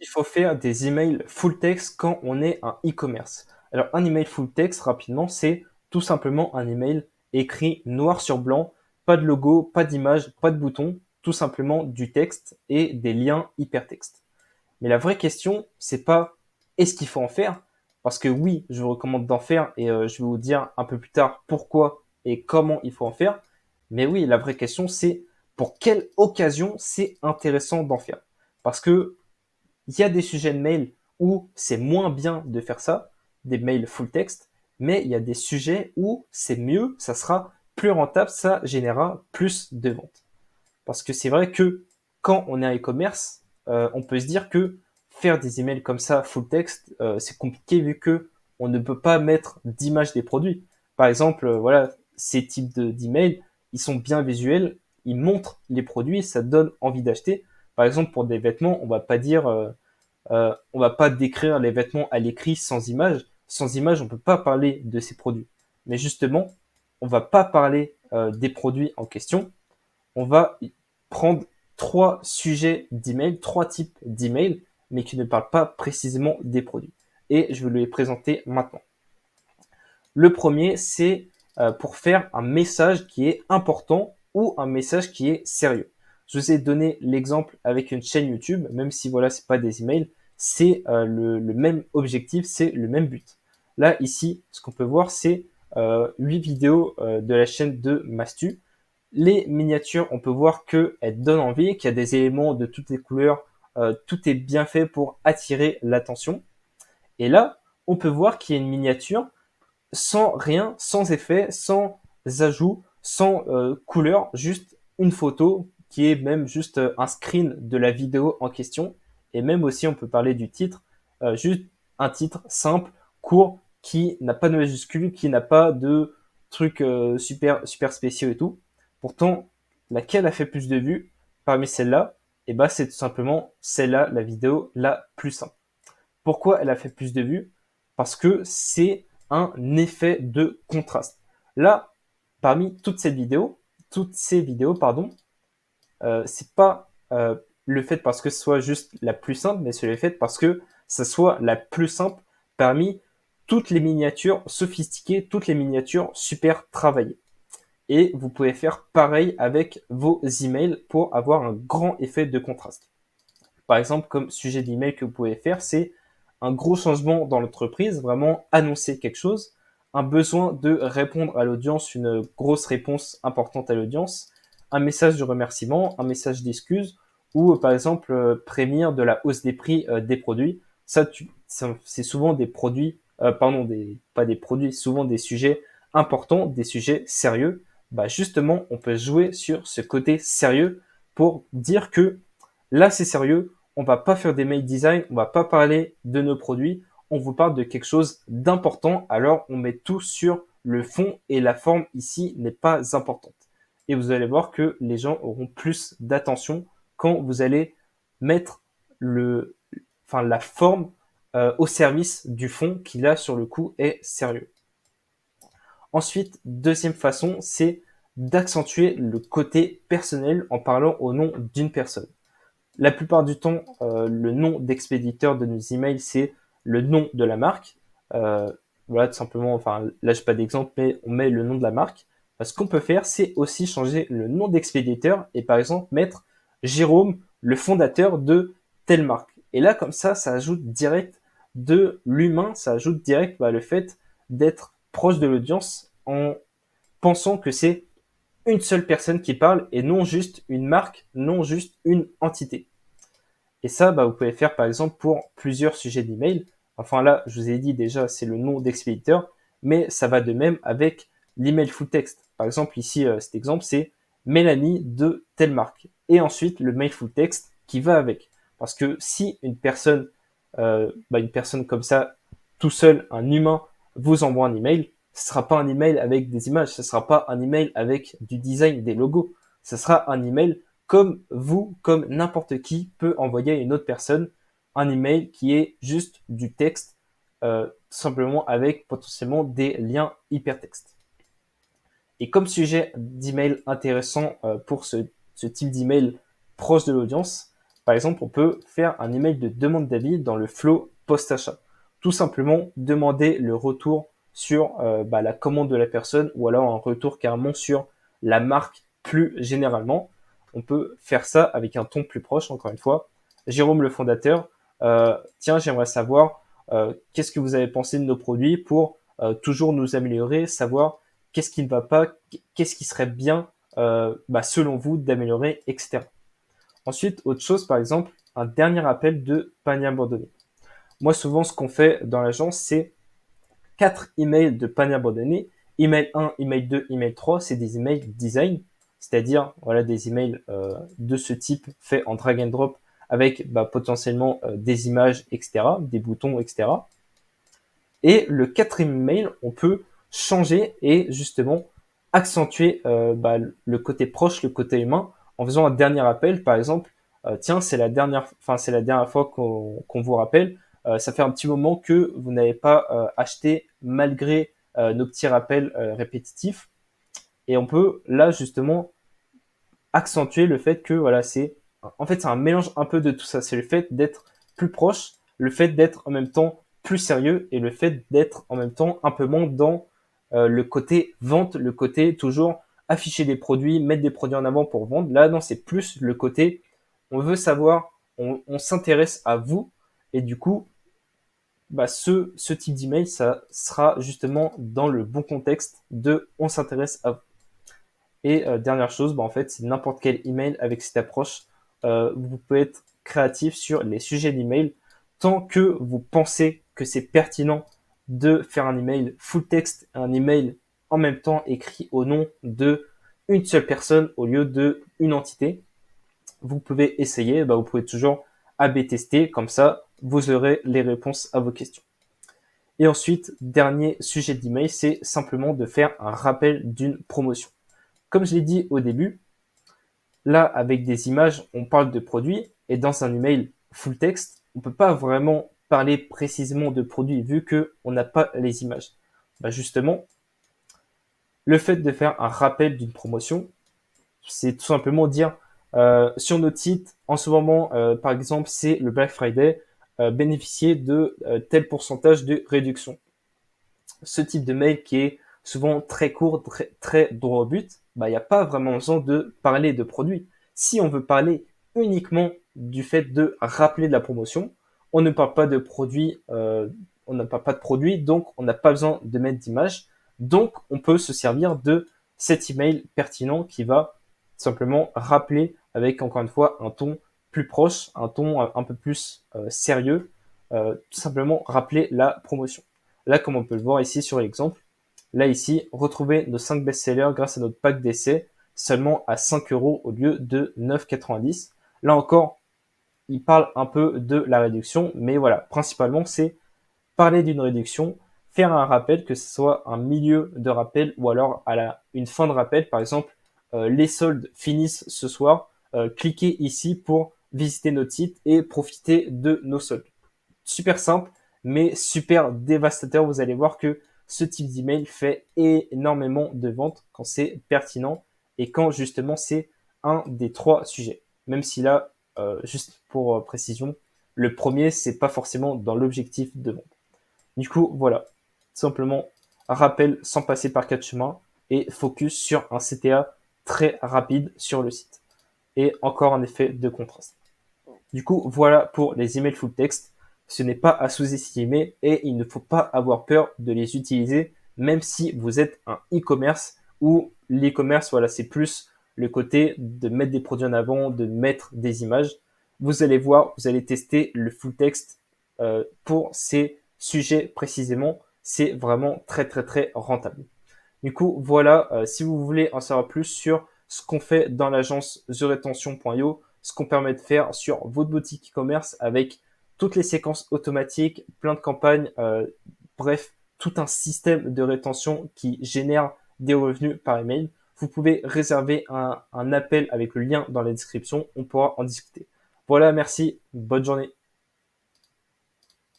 il faut faire des emails full text quand on est un e-commerce? Alors, un email full text, rapidement, c'est tout simplement un email écrit noir sur blanc, pas de logo, pas d'image, pas de bouton, tout simplement du texte et des liens hypertextes. Mais la vraie question, c'est pas est-ce qu'il faut en faire? Parce que oui, je vous recommande d'en faire et je vais vous dire un peu plus tard pourquoi et comment il faut en faire. Mais oui, la vraie question, c'est pour quelle occasion c'est intéressant d'en faire. Parce que il y a des sujets de mail où c'est moins bien de faire ça, des mails full text, mais il y a des sujets où c'est mieux, ça sera plus rentable, ça générera plus de ventes. Parce que c'est vrai que quand on est un e-commerce, on peut se dire que faire des emails comme ça, full text, c'est compliqué vu que on ne peut pas mettre d'image des produits. Par exemple, voilà, ces types d'emails, ils sont bien visuels, ils montrent les produits, ça donne envie d'acheter. Par exemple, pour des vêtements, on va pas dire, on va pas décrire les vêtements à l'écrit sans image. Sans image, on peut pas parler de ces produits. Mais justement, on va pas parler des produits en question, on va prendre trois sujets d'email, trois types d'email, mais qui ne parlent pas précisément des produits. Et je vais les présenter maintenant. Le premier, c'est pour faire un message qui est important ou un message qui est sérieux. Je vous ai donné l'exemple avec une chaîne YouTube, même si voilà, c'est pas des emails, c'est le même objectif, c'est le même but. Là, ici, ce qu'on peut voir, c'est 8 vidéos de la chaîne de Mastu. Les miniatures, on peut voir qu'elles donnent envie, qu'il y a des éléments de toutes les couleurs, tout est bien fait pour attirer l'attention. Et là, on peut voir qu'il y a une miniature sans rien, sans effet, sans ajout, sans couleur, juste une photo qui est même juste un screen de la vidéo en question. Et même aussi, on peut parler du titre, juste un titre simple, court, qui n'a pas de majuscule, qui n'a pas de trucs super spéciaux et tout. Pourtant, laquelle a fait plus de vues parmi celles-là? Et bah, c'est tout simplement celle-là, la vidéo la plus simple. Pourquoi elle a fait plus de vues? Parce que c'est un effet de contraste. Là, parmi toutes ces vidéos, pardon, c'est pas le fait parce que ce soit juste la plus simple, mais c'est le fait parce que ça soit la plus simple parmi toutes les miniatures sophistiquées, toutes les miniatures super travaillées. Et vous pouvez faire pareil avec vos emails pour avoir un grand effet de contraste. Par exemple, comme sujet d'email que vous pouvez faire, c'est un gros changement dans l'entreprise, vraiment annoncer quelque chose, un besoin de répondre à l'audience, une grosse réponse importante à l'audience, un message de remerciement, un message d'excuse, ou par exemple prévenir de la hausse des prix des produits. C'est souvent des produits, pardon, pas des produits, souvent des sujets importants, des sujets sérieux. Bah justement, on peut jouer sur ce côté sérieux pour dire que là, c'est sérieux. On va pas faire des mail design. On va pas parler de nos produits. On vous parle de quelque chose d'important. Alors, on met tout sur le fond et la forme ici n'est pas importante. Et vous allez voir que les gens auront plus d'attention quand vous allez mettre la forme au service du fond qui là, sur le coup, est sérieux. Ensuite, deuxième façon, c'est d'accentuer le côté personnel en parlant au nom d'une personne. La plupart du temps, le nom d'expéditeur de nos emails, c'est le nom de la marque. Voilà, tout simplement, enfin, là, je n'ai pas d'exemple, mais on met le nom de la marque. Ce qu'on peut faire, c'est aussi changer le nom d'expéditeur et par exemple mettre Jérôme, le fondateur de telle marque. Et là, comme ça ajoute direct de l'humain, ça ajoute direct le fait d'être proche de l'audience en pensant que c'est une seule personne qui parle et non juste une marque, non juste une entité. Et ça, vous pouvez faire par exemple pour plusieurs sujets d'email. Enfin là, je vous ai dit déjà, c'est le nom d'expéditeur, mais ça va de même avec l'email full text. Par exemple, ici, cet exemple, c'est Mélanie de telle marque. Et ensuite, le mail full text qui va avec. Parce que si une personne comme ça, tout seul, un humain, vous envoie un email, ce sera pas un email avec des images, ce sera pas un email avec du design, des logos. Ce sera un email comme vous, comme n'importe qui peut envoyer à une autre personne un email qui est juste du texte, simplement avec potentiellement des liens hypertextes. Et comme sujet d'email intéressant pour ce type d'email proche de l'audience, Par exemple, on peut faire un email de demande d'avis dans le flow post-achat. Tout simplement demander le retour sur la commande de la personne ou alors un retour carrément sur la marque plus généralement. On peut faire ça avec un ton plus proche, encore une fois. Jérôme, le fondateur, tiens, j'aimerais savoir qu'est-ce que vous avez pensé de nos produits pour toujours nous améliorer, savoir qu'est-ce qui ne va pas, qu'est-ce qui serait bien selon vous d'améliorer, etc. Ensuite, autre chose, par exemple, un dernier appel de panier abandonné. Moi, souvent, ce qu'on fait dans l'agence, c'est 4 emails de panier abandonné. Email 1, email 2, email 3, c'est des emails design, c'est-à-dire voilà, des emails de ce type faits en drag and drop avec potentiellement des images, etc., des boutons, etc. Et le quatrième email, on peut changer et justement accentuer le côté proche, le côté humain, en faisant un dernier appel. Par exemple, tiens, c'est la dernière fois qu'on vous rappelle. Ça fait un petit moment que vous n'avez pas acheté malgré nos petits rappels répétitifs. Et on peut là justement accentuer le fait que voilà, c'est un mélange un peu de tout ça. C'est le fait d'être plus proche, le fait d'être en même temps plus sérieux et le fait d'être en même temps un peu moins dans le côté vente, le côté toujours afficher des produits, mettre des produits en avant pour vendre. Là, non, c'est plus le côté on veut savoir, on s'intéresse à vous et du coup, ce type d'email, ça sera justement dans le bon contexte de on s'intéresse à vous. Et dernière chose, en fait, c'est n'importe quel email avec cette approche. Vous pouvez être créatif sur les sujets d'email tant que vous pensez que c'est pertinent de faire un email full texte, un email en même temps écrit au nom de une seule personne au lieu de une entité. Vous pouvez essayer, vous pouvez toujours A/B tester, comme ça vous aurez les réponses à vos questions. Et ensuite, dernier sujet d'email, c'est simplement de faire un rappel d'une promotion. Comme je l'ai dit au début, là, avec des images, on parle de produits et dans un email full text, on peut pas vraiment parler précisément de produits vu que on n'a pas les images. Justement, le fait de faire un rappel d'une promotion, c'est tout simplement dire sur notre site, en ce moment, par exemple, c'est le Black Friday, bénéficier de tel pourcentage de réduction. Ce type de mail qui est souvent très court, très droit au but, il n'y a pas vraiment besoin de parler de produit. Si on veut parler uniquement du fait de rappeler de la promotion, on ne parle pas de produit, on n'a pas de produit, donc on n'a pas besoin de mettre d'image. Donc on peut se servir de cet email pertinent qui va simplement rappeler avec encore une fois un ton plus proche, un ton un peu plus sérieux, tout simplement rappeler la promotion. Là, comme on peut le voir ici sur l'exemple, là ici, retrouver nos 5 best-sellers grâce à notre pack d'essai seulement à 5 euros au lieu de 9,90. Là encore, il parle un peu de la réduction, mais voilà, principalement, c'est parler d'une réduction, faire un rappel, que ce soit un milieu de rappel ou alors une fin de rappel. Par exemple, les soldes finissent ce soir, cliquez ici pour visiter notre site et profiter de nos soldes. Super simple, mais super dévastateur. Vous allez voir que ce type d'email fait énormément de ventes quand c'est pertinent et quand justement c'est un des 3 sujets. Même si là, juste pour précision, le premier, c'est pas forcément dans l'objectif de vente. Du coup, voilà. Simplement, rappel sans passer par 4 chemins et focus sur un CTA très rapide sur le site. Et encore un effet de contraste. Du coup, voilà pour les emails full text. Ce n'est pas à sous-estimer et il ne faut pas avoir peur de les utiliser, même si vous êtes un e-commerce où l'e-commerce, voilà, c'est plus le côté de mettre des produits en avant, de mettre des images. Vous allez voir, vous allez tester le full text pour ces sujets précisément. C'est vraiment très très très rentable. Du coup, voilà, si vous voulez en savoir plus sur ce qu'on fait dans l'agence TheRetention.io, ce qu'on permet de faire sur votre boutique e-commerce avec toutes les séquences automatiques, plein de campagnes, bref, tout un système de rétention qui génère des revenus par email. Vous pouvez réserver un appel avec le lien dans la description, on pourra en discuter. Voilà, merci, bonne journée.